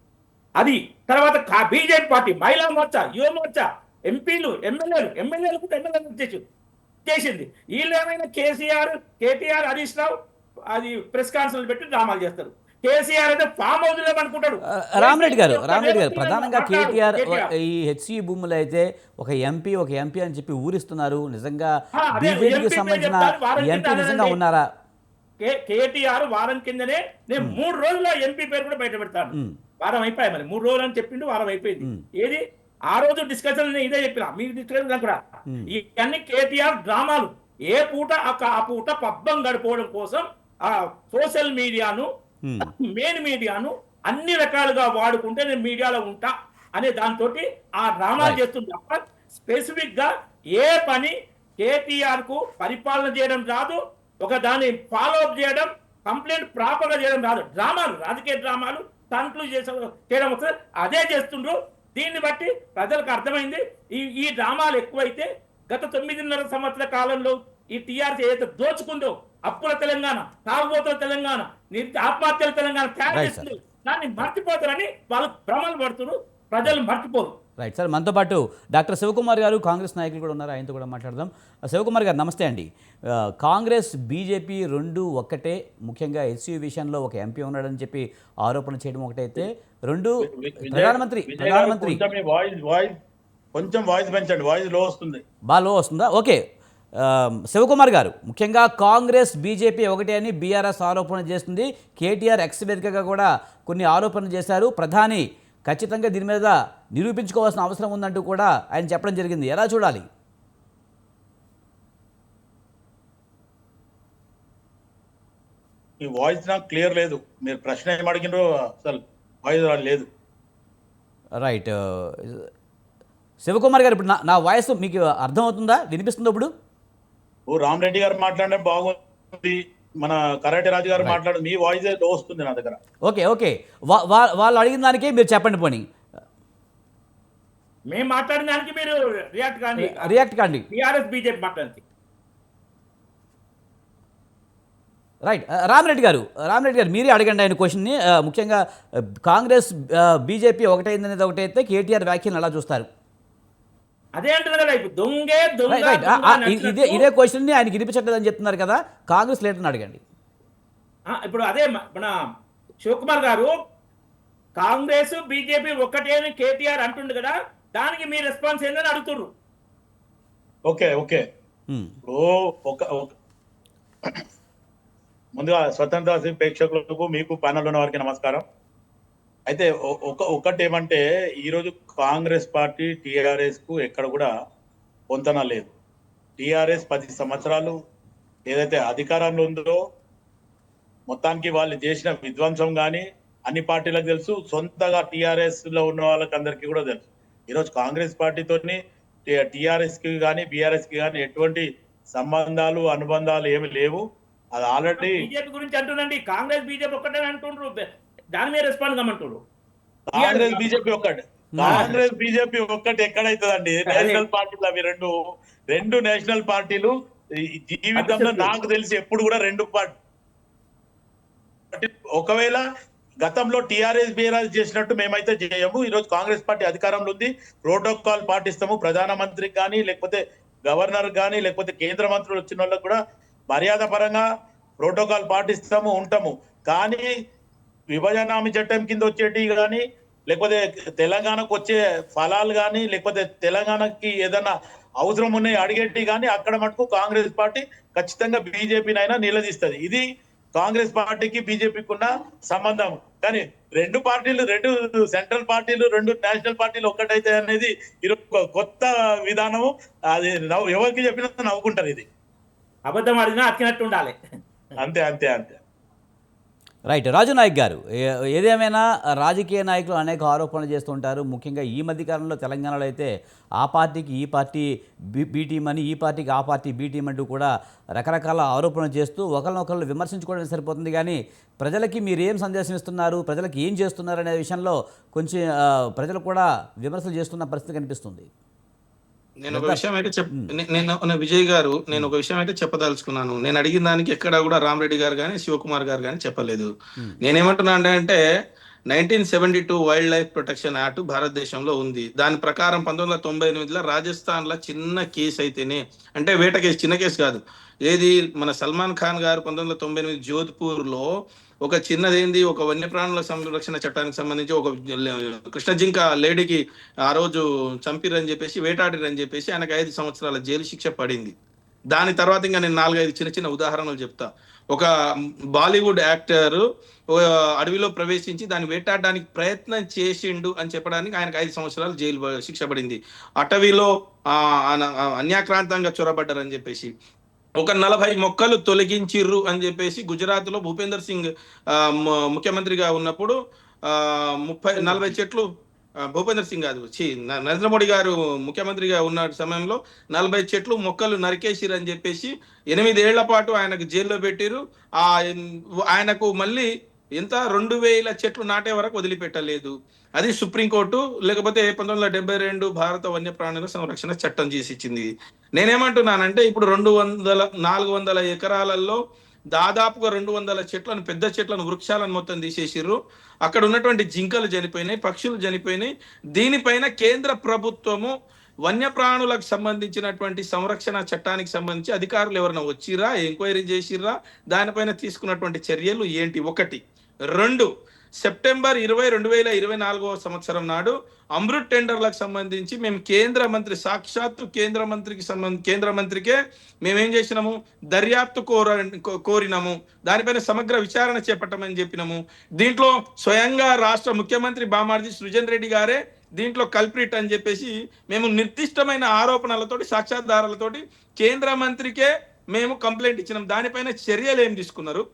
తర్వాత బీజేపీ పార్టీ, మహిళా మోర్చా, యువ మోర్చా, ఎంపీలు, ఎమ్మెల్యేలకు చేసింది. వీళ్ళు ఏమైనా కేటీఆర్, హరీష్ రావు అది ప్రెస్ కాన్ఫరెన్స్ పెట్టి డ్రామాలు చేస్తారు. కేసీఆర్ అయితే ఫామ్ హౌస్ లో అనుకుంటాడు. రామరెడ్డి గారు ప్రధానంగా కేటీఆర్ ఈ హెచ్సి భూములు అయితే ఒక ఎంపీ అని చెప్పి ఊరిస్తున్నారు. నిజంగా బీజేపీకి సంబంధించిన ఎంపీ నిజంగా ఉన్నారా? కేటీఆర్ వారం కిందనే నేను 3 రోజుల ఎంపీ పేరు కూడా బయట పెడతాను. వారం అయిపోయాయి, మరి 3 రోజులు అని చెప్పిండు, వారం అయిపోయింది. ఏది ఆ రోజు డిస్కషన్ ఇదే చెప్పిన, మీకు డిస్కషన్ కూడా ఇవన్నీ కేటీఆర్ డ్రామాలు. ఏ పూట ఆ పూట పబ్బం గడిపోవడం కోసం ఆ సోషల్ మీడియాను, మెయిన్ మీడియాను అన్ని రకాలుగా వాడుకుంటే నేను మీడియాలో ఉంటా అనే దాంతో ఆ డ్రామాలు చేస్తుంది తప్ప స్పెసిఫిక్ గా ఏ పని కేటీఆర్ కు పరిపాలన చేయడం రాదు, ఒక దాన్ని ఫాలో అప్ చేయడం, కంప్లైంట్ ప్రాపర్ గా చేయడం రాదు. డ్రామాలు, రాజకీయ డ్రామాలు తంట్లు చేయడం వస్తుంది, అదే చేస్తుండ్రు. దీన్ని బట్టి ప్రజలకు అర్థమైంది ఈ డ్రామాలు ఎక్కువైతే గత 9.5 సంవత్సరాల కాలంలో ఈ టీఆర్ఎస్ ఏదైతే దోచుకుందో, అప్పుల తెలంగాణ, తాగుబోతుల తెలంగాణ, ఆత్మహత్యల తెలంగాణ తయారు చేస్తుంది, దాన్ని మర్చిపోతారని వాళ్ళు భ్రమలు పడుతున్నారు. ప్రజలు మర్చిపోరు. రైట్ సార్, మనతో పాటు డాక్టర్ శివకుమార్ గారు, కాంగ్రెస్ నాయకులు కూడా ఉన్నారు, ఆయనతో కూడా మాట్లాడదాం. శివకుమార్ గారు నమస్తే అండి. కాంగ్రెస్ బీజేపీ రెండు ఒక్కటే, ముఖ్యంగా ఎస్సీ విషయంలో ఒక ఎంపీ ఉన్నాడని చెప్పి ఆరోపణ చేయడం ఒకటైతే, రెండు ప్రధానమంత్రి కొంచెం వాయిస్ పెంచండి, వాయిస్ లో వస్తుంది. బాగా లో వస్తుందా? ఓకే. శివకుమార్ గారు, ముఖ్యంగా కాంగ్రెస్ బీజేపీ ఒకటే అని బీఆర్ఎస్ ఆరోపణ చేస్తుంది. కేటీఆర్ ఎక్స్ వేదికగా కూడా కొన్ని ఆరోపణలు చేశారు. ప్రధాని ఖచ్చితంగా దీని మీద నిరూపించుకోవాల్సిన అవసరం ఉందంటూ కూడా ఆయన చెప్పడం జరిగింది. ఎలా చూడాలి? ఈ వాయిస్ నాకు క్లియర్ లేదు. మీరు ప్రశ్న ఏం అడిగినో అసలు వాయిస్ లేదు. రైట్ శివకుమార్ గారు, ఇప్పుడు నా వాయిస్ మీకు అర్థమవుతుందా, వినిపిస్తుందా? ఇప్పుడు రామరెడ్డి గారు మాట్లాడడం బాగుంది, మన కరాటే రాజు గారు మాట్లాడడం మీ వాయిస్ లో వస్తుంది నా దగ్గర. ఓకే వాళ్ళు అడిగిన దానికే మీరు చెప్పండి. పోనీ మేము మాట్లాడిన దానికి మీరు రియాక్ట్ కాండి. టీఆర్ఎస్ బీజేపీ మాట్లాడింది. రైట్ రామరెడ్డి గారు మీరే అడగండి ఆయన క్వశ్చన్ని. ముఖ్యంగా కాంగ్రెస్ బీజేపీ ఒకటైందనేది ఒకటైతే కేటీఆర్ వ్యాఖ్యలు ఎలా చూస్తారు? అదే అంటున్నారు కదా, ఇప్పుడు ఇదే క్వశ్చన్ ని ఆయనకి వినిపించట్లేదని చెప్తున్నారు కదా, కాంగ్రెస్ లీడర్ని అడగండి. ఇప్పుడు అదే మన శివకుమార్ గారు, కాంగ్రెస్ బీజేపీ ఒక్కటే అని కేటీఆర్ అంటుండు కదా, దానికి మీ రెస్పాన్స్ ఏందని అడుగుతున్నారు. ఓకే ముందుగా స్వతంత్ర ప్రేక్షకులకు, మీకు ప్యానల్ ఉన్న వారికి నమస్కారం. అయితే ఒకటి ఏమంటే, ఈరోజు కాంగ్రెస్ పార్టీ టీఆర్ఎస్ కు ఎక్కడ కూడా పొంతన లేదు. టీఆర్ఎస్ 10 సంవత్సరాలు ఏదైతే అధికారంలో ఉందో, మొత్తానికి వాళ్ళు చేసిన విధ్వంసం కానీ, అన్ని పార్టీలకు తెలుసు, సొంతగా టిఆర్ఎస్ లో ఉన్న వాళ్ళకి అందరికీ కూడా తెలుసు. ఈరోజు కాంగ్రెస్ పార్టీతోని టిఆర్ఎస్ కి కానీ బీఆర్ఎస్ కి కానీ ఎటువంటి సంబంధాలు అనుబంధాలు ఏమి లేవు. అది ఆల్రెడీ బీజేపీ గురించి అంటున్నాండి, కాంగ్రెస్ బీజేపీ ఒక్కటే అంటుండ్రు, దాని మీద రెస్పాండ్ కమ్మంటుండ్రు. కాంగ్రెస్ బీజేపీ ఒక్కటి, కాంగ్రెస్ బీజేపీ ఒక్కటి ఎక్కడైతుందండి? నేషనల్ పార్టీలు అవి రెండు నేషనల్ పార్టీలు. ఈ జీవితంలో నాకు తెలిసి ఎప్పుడు కూడా రెండు పార్టీ, ఒకవేళ గతంలో టిఆర్ఎస్ బీఆర్ఎస్ చేసినట్టు మేమైతే చేయము. ఈరోజు కాంగ్రెస్ పార్టీ అధికారంలో ఉంది, ప్రోటోకాల్ పాటిస్తాము. ప్రధానమంత్రికి కానీ లేకపోతే గవర్నర్ కానీ లేకపోతే కేంద్ర మంత్రులు వచ్చిన వాళ్ళకి కూడా మర్యాద పరంగా ప్రోటోకాల్ పాటిస్తాము, ఉంటాము. కానీ విభజన హామీ చట్టం కింద వచ్చేటి కానీ లేకపోతే తెలంగాణకు వచ్చే ఫలాలు కానీ లేకపోతే తెలంగాణకి ఏదైనా అవసరం ఉన్నాయి అడిగేటి కానీ అక్కడ మటుకు కాంగ్రెస్ పార్టీ ఖచ్చితంగా బీజేపీనైనా నిలదీస్తుంది. ఇది కాంగ్రెస్ పార్టీకి బీజేపీకి ఉన్న సంబంధం. కానీ రెండు పార్టీలు, రెండు సెంట్రల్ పార్టీలు, రెండు నేషనల్ పార్టీలు ఒక్కటైతే అనేది ఈరోజు కొత్త విధానము. అది ఎవరికి చెప్పినా నవ్వుకుంటారు. ఇది అబద్ధం ఆడినా అతికినట్టు ఉండాలి. అంతే అంతే అంతే. రైట్. రాజు నాయక్ గారు, ఏదేమైనా రాజకీయ నాయకులు అనేక ఆరోపణలు చేస్తుంటారు. ముఖ్యంగా ఈ మధ్యకాలంలో తెలంగాణలో అయితే ఆ పార్టీకి ఈ పార్టీ బీ టీం అని, ఈ పార్టీకి ఆ పార్టీ బీ టీం అంటూ కూడా రకరకాల ఆరోపణలు చేస్తూ ఒకరినొకరు విమర్శించుకోవడం సరిపోతుంది. కానీ ప్రజలకి మీరు ఏం సందేశం ఇస్తున్నారు, ప్రజలకు ఏం చేస్తున్నారు అనే విషయంలో కొంచెం ప్రజలు కూడా విమర్శలు చేస్తున్న పరిస్థితి కనిపిస్తుంది. నేను ఒక విషయం అయితే నేను విజయ్ గారు, నేను ఒక విషయం అయితే చెప్పదలుచుకున్నాను. నేను అడిగిన దానికి ఎక్కడ కూడా రామరెడ్డి గారు కానీ శివకుమార్ గారు కానీ చెప్పలేదు. నేనేమంటున్నా అంటే 1972 వైల్డ్ లైఫ్ ప్రొటెక్షన్ యాక్ట్ భారతదేశంలో ఉంది. దాని ప్రకారం 1998లో రాజస్థాన్ లో చిన్న కేసు అయితేనే, అంటే వేట కేసు, చిన్న కేసు కాదు, ఏది మన సల్మాన్ ఖాన్ గారు 1998 జోధ్పూర్ లో ఒక చిన్నదేంది, ఒక వన్యప్రాణుల సంరక్షణ చట్టానికి సంబంధించి ఒక కృష్ణ జింక లేడీకి ఆ రోజు చంపిరని చెప్పేసి, వేటాడిరని చెప్పేసి ఆయనకు 5 సంవత్సరాల జైలు శిక్ష పడింది. దాని తర్వాత ఇంకా నేను 4-5 చిన్న చిన్న ఉదాహరణలు చెప్తా. ఒక బాలీవుడ్ యాక్టర్ అడవిలో ప్రవేశించి దాన్ని వేటాడడానికి ప్రయత్నం చేసిండు అని చెప్పడానికి ఆయనకు 5 సంవత్సరాలు జైలు శిక్ష పడింది. అటవీలో అన్యాక్రాంతంగా చొరబడ్డారని చెప్పేసి, ఒక 40 మొక్కలు తొలగించిర్రు అని చెప్పేసి గుజరాత్ లో భూపేందర్ సింగ్ ముఖ్యమంత్రిగా ఉన్నప్పుడు 40 చెట్లు, భూపేందర్ సింగ్ కాదు, నరేంద్ర మోడీ గారు ముఖ్యమంత్రిగా ఉన్న సమయంలో 40 చెట్లు మొక్కలు నరికేసిరు అని చెప్పేసి 8 ఏళ్ల పాటు ఆయనకు జైల్లో పెట్టిరు. ఆయనకు మళ్ళీ ఎంత 2000 చెట్లు నాటే వరకు వదిలిపెట్టలేదు. అది సుప్రీంకోర్టు, లేకపోతే 1972 భారత వన్యప్రాణుల సంరక్షణ చట్టం చేసి ఇచ్చింది. నేనేమంటున్నానంటే ఇప్పుడు 400 ఎకరాలలో దాదాపుగా 200 చెట్లను, పెద్ద చెట్లను, వృక్షాలను మొత్తం తీసేసిర్రు. అక్కడ ఉన్నటువంటి జింకలు చనిపోయినాయి, పక్షులు చనిపోయినాయి. దీనిపైన కేంద్ర ప్రభుత్వము వన్యప్రాణులకు సంబంధించినటువంటి సంరక్షణ చట్టానికి సంబంధించి అధికారులు ఎవరైనా వచ్చిర్రా, ఎంక్వైరీ చేసిర్రా, దానిపైన తీసుకున్నటువంటి చర్యలు ఏంటి? 1. 2, సెప్టెంబర్ 20, 2024 సంవత్సరం నాడు అమృత్ టెండర్లకు సంబంధించి మేము కేంద్ర మంత్రి, సాక్షాత్తు కేంద్ర మంత్రికే మేమేం చేసినాము, దర్యాప్తు కోరినాము, దానిపైన సమగ్ర విచారణ చేపట్టమని చెప్పినాము. దీంట్లో స్వయంగా రాష్ట్ర ముఖ్యమంత్రి బామార్జీ సృజన్ రెడ్డి గారే దీంట్లో కల్ప్రిట్ అని చెప్పేసి మేము నిర్దిష్టమైన ఆరోపణలతోటి, సాక్ష్యాధారాలతోటి కేంద్ర మంత్రికే మేము కంప్లైంట్ ఇచ్చినాం. దానిపైన చర్యలు ఏం తీసుకున్నారు,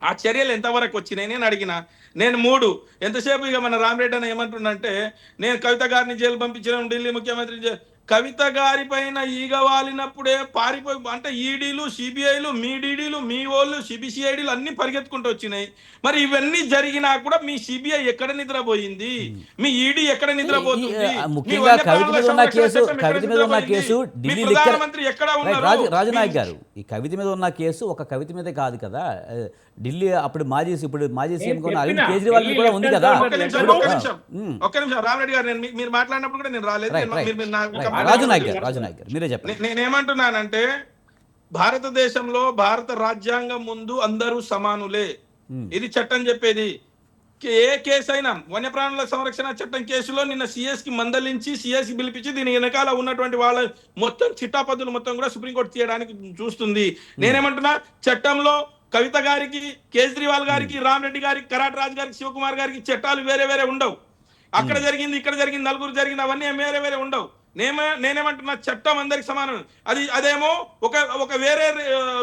ఆ చర్యలు ఎంతవరకు వచ్చినాయి నేను అడిగిన. నేను 3, ఎంతసేపు ఇక మన రామరెడ్డి అని ఏమంటుండంటే, నేను కవిత గారిని జైలు పంపించిన ఢిల్లీ ముఖ్యమంత్రి, కవిత గారి పైన ఈగ వాలినప్పుడే పారిపోయి, అంటే ఈడీలు, సిబిఐలు, మీ డీడీలు, మీ ఓళ్ళు, సిబిసిఐడీలు అన్ని పరిగెత్తుకుంటూ వచ్చినాయి. మరి ఇవన్నీ జరిగినా కూడా మీ సిబిఐ ఎక్కడ నిద్రపోయింది, మీ ఈడీ ఎక్కడ నిద్రపోతుంది? ముఖ్యంగా కవిత మీద ఉన్న కేసు ఢిల్లీ ప్రధానమంత్రి ఎక్కడ ఉన్నారు? రాజనాయక్ గారు, ఈ కవిత మీద ఉన్న కేసు ఒక కవిత మీదే కాదు కదా, ఢిల్లీ ఇప్పుడు మాజీ సీఎం అరవింద్ కేజ్రీవాల్ కూడా ఉంది కదా. ఒక్క నిమిషం రామరెడ్డి గారు, మీరు మాట్లాడినప్పుడు కూడా నేను రాలేదు. రాజనాయక్ గారు మీరే చెప్పండి. నేనేమంటున్నానంటే, భారతదేశంలో భారత రాజ్యాంగం ముందు అందరూ సమానులే, ఇది చట్టం చెప్పేది. ఏ కేసు అయినా, వన్యప్రాణుల సంరక్షణ చట్టం కేసులో నిన్న సిఎస్ కి మందలించి, సిఎస్ కి పిలిపించి దీని వెనకాల ఉన్నటువంటి వాళ్ళ మొత్తం చిట్టాపద్దులు మొత్తం కూడా సుప్రీంకోర్టు తీయడానికి చూస్తుంది. నేనేమంటున్నా, చట్టంలో కవిత గారికి, కేజ్రీవాల్ గారికి, రామరెడ్డి గారికి, కరాట్ రాజ్ గారికి, శివకుమార్ గారికి చట్టాలు వేరే వేరే ఉండవు. అక్కడ జరిగింది, ఇక్కడ జరిగింది, నలుగురు జరిగింది, అవన్నీ వేరే వేరే ఉండవు. నేనేమంటున్నా, చట్టం అందరికి సమానం. అదేమో ఒక వేరే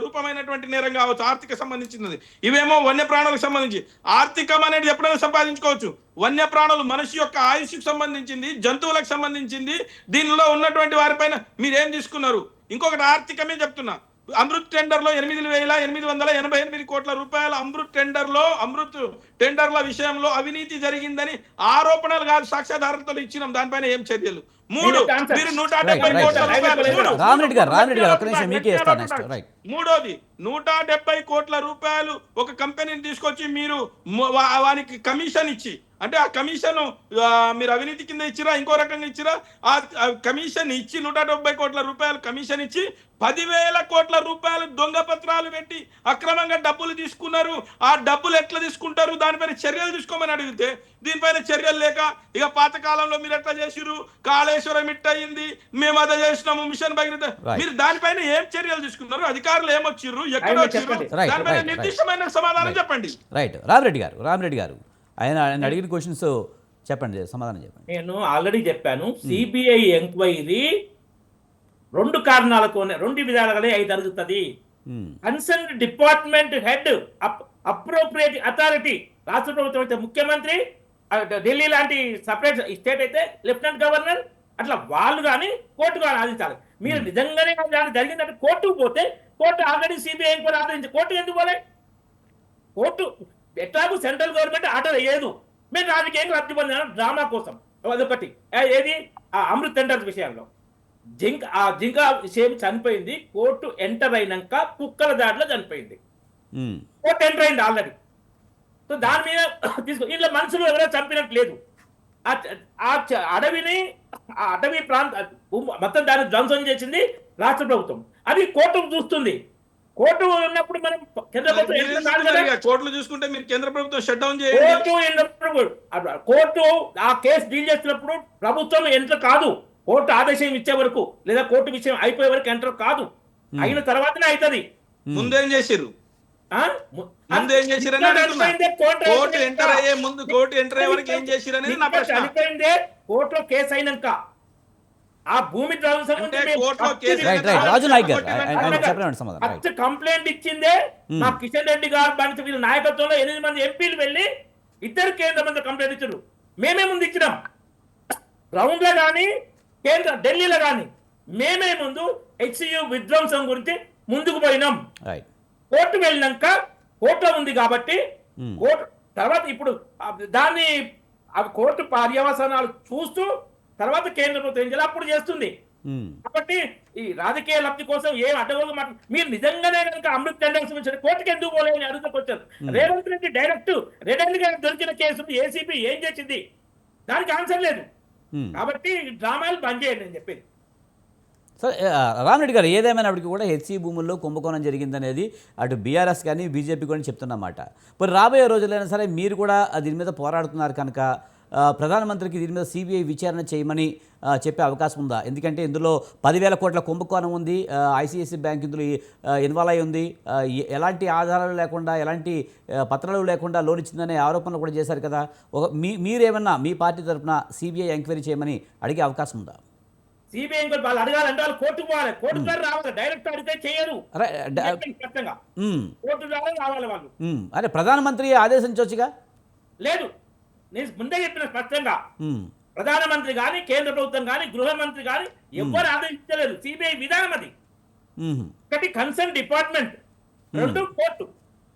రూపమైనటువంటి నేరం కావచ్చు, ఆర్థిక సంబంధించినది. ఇవేమో వన్యప్రాణులకు సంబంధించి. ఆర్థికం అనేది ఎప్పుడైనా సంపాదించుకోవచ్చు. వన్యప్రాణులు మనిషి యొక్క ఆయుష్కు సంబంధించింది, జంతువులకు సంబంధించింది. దీనిలో ఉన్నటువంటి వారిపైన మీరేం తీసుకున్నారు? ఇంకొకటి ఆర్థికమే చెప్తున్నా. అమృత్ టెండర్ లో 8,888 కోట్ల రూపాయల అమృత్ టెండర్ల విషయంలో అవినీతి జరిగిందని ఆరోపణలు కాదు, సాక్ష్యాధారాలతో ఇచ్చినాం. దానిపైన ఏం చర్యలు? మూడు, మీరు 170 కోట్ల రూపాయలు. రామిరెడ్డి గారు ఒక్క నిమిషం మీకే ఇస్తాను నెక్స్ట్. రైట్. మూడోది, 170 కోట్ల రూపాయలు ఒక కంపెనీని తీసుకొచ్చి మీరు వానికి కమిషన్ ఇచ్చి, అంటే ఆ కమిషన్ మీరు అవినీతి కింద ఇచ్చిరా, ఇంకో రకంగా ఇచ్చిరా, ఆ కమిషన్ ఇచ్చి 170 కోట్ల రూపాయలు కమిషన్ ఇచ్చి 10,000 కోట్ల రూపాయలు దొంగ పత్రాలు పెట్టి అక్రమంగా డబ్బులు తీసుకున్నారు. ఆ డబ్బులు ఎట్లా తీసుకుంటారు, దానిపైన చర్యలు తీసుకోమని అడిగితే దీనిపైన చర్యలు లేక, ఇక పాతకాలంలో మీరు ఎట్లా చేసిరు, కాళేశ్వరం ఇట్ అయింది, మేము అదే చేసినాము, మిషన్ భగీరథ, మీరు దానిపైన ఏం చర్యలు తీసుకున్నారు? అధికారులు ఏమొచ్చిర్రు, ఎక్కడ వచ్చిర్రు? దానిపైన నిర్దిష్టమైన సమాధానం చెప్పండి. రైట్. రామిరెడ్డి గారు ఆయన అడిగిన క్వశ్చన్స్ చెప్పండి, సమాధానం చెప్పండి. నేను ఆల్రెడీ చెప్పాను, సిబిఐ ఎంక్వైరీ 2 కారణాలతోనే, 2 విధాలుగానే అయి జరుగుతుంది. Concern department head, appropriate authority, రాష్ట్ర ప్రభుత్వం అయితే ముఖ్యమంత్రి, ఢిల్లీ లాంటి సపరేట్ స్టేట్ అయితే లెఫ్టినెంట్ గవర్నర్, అట్లా వాళ్ళు కానీ కోర్టు కానీ ఆదించాలి. మీరు నిజంగానే జరిగిందంటే కోర్టుకు పోతే, కోర్టు ఆల్రెడీ సిబిఐ ఎంక్వైరీ ఆదరించి, కోర్టు ఎందుకు పోలే? కోర్టు ఎట్లాగూ సెంట్రల్ గవర్నమెంట్ ఆర్డర్ అయ్యేదు, మేము రాజకీయంగా లబ్ధి పొందిన డ్రామా కోసం. అదొకటి. ఏది ఆ అమృత్ టెండర్ విషయంలో జింక విషయం చనిపోయింది, కోర్టు ఎంటర్ అయినాక కుక్కల దాడిలో చనిపోయింది. కోర్టు ఎంటర్ అయింది ఆల్రెడీ. సో దాని మీద ఇంట్లో మనుషులు ఎవరో చంపినట్టు లేదు. ఆ అడవి ప్రాంత మొత్తం దాన్ని ధ్వంసం చేసింది రాష్ట్ర ప్రభుత్వం. అది కోర్టు చూస్తుంది. కోర్టు ఉన్నప్పుడు మనం కేంద్ర ప్రభుత్వం కోర్టులు చూసుకుంటే మీరు కేంద్ర ప్రభుత్వం షట్ డౌన్ చేయండి. కోర్టు ఆ కేసు డీల్ చేసినప్పుడు ప్రభుత్వం ఎంటర్ కాదు. కోర్టు ఆదేశం ఇచ్చే వరకు లేదా కోర్టు విషయం అయిపోయే వరకు ఎంటర్ కాదు. అయిన తర్వాతనే అవుతుంది. ముందేం చేసిర్రు? ముందేం చేసిరని కోర్టు ఎంటర్ అయ్యే ముందు, కోర్టు ఎంటర్ అయ్యే వరకు ఏం చేసిరనేది నా ప్రశ్న. చనిపోయిందే కోర్టులో కేసు అయినాక. ఆ భూమి కంప్లైంట్ ఇచ్చిందే మా కిషన్ రెడ్డి గారు బండి వీళ్ళ నాయకత్వంలో 8 మంది ఎంపీలు వెళ్ళి 2 కేంద్ర మంత్రి కంప్లైంట్ ఇచ్చారు. మేమే ముందు ఇచ్చినాం. గ్రౌండ్ లో కానీ ఢిల్లీలో కానీ మేమే ముందు హెచ్సియు విధ్వంసం గురించి ముందుకు పోయినాం. కోర్టు వెళ్ళినాక కోర్టులో ఉంది కాబట్టి కోర్టు తర్వాత ఇప్పుడు దాన్ని కోర్టు పర్యవసానాలు చూస్తూ తర్వాత కేంద్ర ప్రభుత్వం ఏం చేయాలి అప్పుడు చేస్తుంది. కాబట్టి ఈ రాజకీయ లబ్ధి కోసం ఏం అడ్డగోలుగా మీరు నిజంగానే కనుక అమృత్ టెండర్స్ కోర్టుకి ఎందుకు పోలేని అడుగుకొచ్చారు. రేవంత్ రెడ్డి డైరెక్ట్ రెడ్డి గారికి దొరికిన కేసు ఏసీబీ ఏం చేసింది, దానికి ఆన్సర్ లేదు. కాబట్టి డ్రామాలు బంద్ చేయండి అని చెప్పేది. సార్ రామిరెడ్డి గారు, ఏదేమైనప్పటికీ కూడా హెచ్సి భూముల్లో కుంభకోణం జరిగిందనేది అటు బీఆర్ఎస్ కానీ బీజేపీ కూడా చెప్తున్నమాట. మరి రాబోయే రోజులైనా సరే మీరు కూడా దీని మీద పోరాడుతున్నారు కనుక ప్రధానమంత్రికి దీని మీద సిబిఐ విచారణ చేయమని చెప్పే అవకాశం ఉందా? ఎందుకంటే ఇందులో 10,000 కోట్ల కుంభకోణం ఉంది, ఐసిఐసి బ్యాంక్ ఇందులో ఇన్వాల్వ్ అయి ఉంది, ఎలాంటి ఆధారాలు లేకుండా ఎలాంటి పత్రాలు లేకుండా లోన్ ఇచ్చిందనే ఆరోపణలు కూడా చేశారు కదా. మీరేమన్నా మీ పార్టీ తరఫున సిబిఐ ఎంక్వైరీ చేయమని అడిగే అవకాశం ఉందా? సిబిఐ ఎంక్వైరీ వాళ్ళు అడగాలంటే వాళ్ళు కోర్టుకు పోవాలి, కోర్టు ద్వారా రావాలి. డైరెక్ట్ అడిగితే చేయరు, కోర్టు ద్వారా రావాలి వాళ్ళు. అరే ప్రధానమంత్రి ఆదేశించవచ్చుగా? లేదు, నేను ముందే చెప్పిన స్పష్టంగా, ప్రధానమంత్రి కానీ కేంద్ర ప్రభుత్వం కానీ గృహ మంత్రి కానీ ఎవ్వరు ఆదేశించలేదు. సిబిఐ విధానం అది. ఒకటి concern department, 2 court,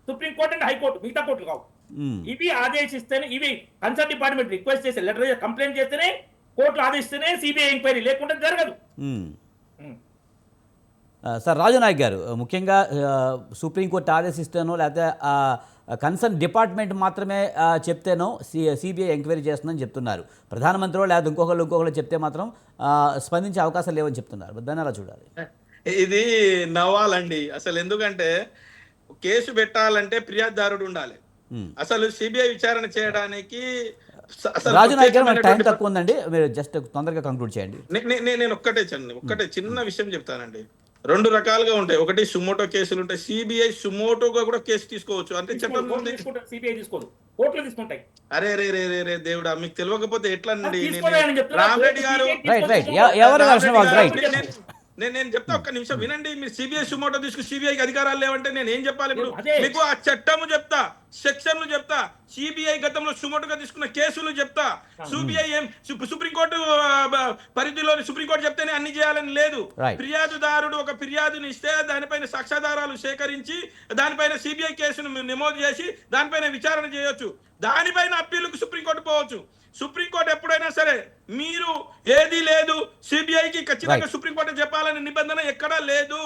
supreme court and high court, మిగతా కోర్టులు కావు. ఇవి ఆదేశిస్తేనే, ఇవి కన్సర్న్ డిపార్ట్మెంట్ రిక్వెస్ట్ చేస్తే, లెటర్ కంప్లైంట్ చేస్తేనే, కోర్టు ఆదేశిస్తేనే సిబిఐ ఎంక్వైరీ, లేకుండా జరగదు. సార్ రాజు నాయక్ గారు, ముఖ్యంగా సుప్రీంకోర్టు ఆదేశిస్తేనో లేకపోతే కన్సర్న్ డిపార్ట్మెంట్ మాత్రమే చెప్తేనో సిబిఐ ఎంక్వైరీ చేస్తుందని చెప్తున్నారు. ప్రధానమంత్రి లేదా ఇంకొకళ్ళు చెప్తే మాత్రం స్పందించే అవకాశాలు లేవని చెప్తున్నారు. దాన్ని అలా చూడాలి. ఇది నవ్వాలండి అసలు. ఎందుకంటే కేసు పెట్టాలంటే ఫిర్యాదుదారుడు ఉండాలి. అసలు సిబిఐ విచారణ చేయడానికి రాజు నాయక్ గారు టైం తక్కువ ఉందండి, మీరు జస్ట్ తొందరగా కంక్లూడ్ చేయండి. నేను ఒక్కటే చిన్న విషయం చెప్తానండి. 2 రకాలుగా ఉంటాయి. ఒకటి సుమోటో కేసులు ఉంటాయి. సిబిఐ సుమోటోగా కూడా కేసు తీసుకోవచ్చు. అంటే చెప్పండి, సిబిఐ తీసుకోదు. కోర్టులు తీసుకుంటాయి. అరే రే రే రే రే దేవుడా, మీకు తెలియకపోతే ఎట్లా అండి? తీసుకోలేదని చెప్తున్నా. రామరెడ్డి గారు రైట్ రైట్ ఎవరు వర్షన్ వాళ్ళు రైట్. నేను చెప్తా, ఒక్క నిమిషం వినండి. మీరు సిబిఐ సుమోటో తీసుకుని సిబిఐకి అధికారాలు లేవంటే నేను ఏం చెప్పాలి ఇప్పుడు? అదే. మీకు ఆ చట్టము చెప్తా, సెక్షన్లు చెప్తా, సిబిఐ గతంలో సుమోటోగా తీసుకున్న కేసులు చెప్తా. సిబిఐ ఏం సుప్రీంకోర్టు పరిధిలోని సుప్రీంకోర్టు చెప్తేనే అన్ని చేయాలని లేదు. Right. ఫిర్యాదుదారుడు ఒక ఫిర్యాదుని ఇస్తే దానిపైన సాక్ష్యాధారాలు సేకరించి దానిపైన సిబిఐ కేసును నమోదు చేసి దానిపైన విచారణ చేయొచ్చు. దానిపైన అప్పీలుకు సుప్రీంకోర్టు పోవచ్చు. సుప్రీంకోర్టు ఎప్పుడైనా సరే మీరు ఏది లేదు, సిబిఐకి ఖచ్చితంగా సుప్రీంకోర్టు చెప్పాలనే నిబంధన ఎక్కడా లేదు.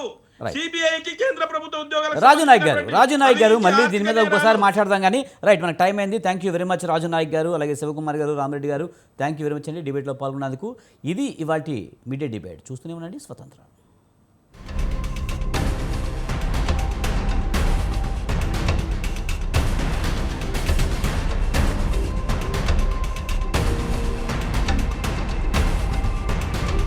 సిబిఐకి కేంద్ర ప్రభుత్వ ఉద్యోగాలు. రాజు నాయక్ గారు మళ్ళీ దీని మీద ఒకసారి మాట్లాడదాం కానీ రైట్, మనకు టైం అయింది. థ్యాంక్ యూ వెరీ మచ్ రాజు నాయక్ గారు, అలాగే శివకుమార్ గారు, రామరెడ్డి గారు, థ్యాంక్ యూ వెరీ మచ్ అండి డిబేట్లో పాల్గొన్నందుకు. ఇది ఇవాల్టి మీడియా డిబేట్. చూస్తూనే ఉండండి స్వతంత్ర.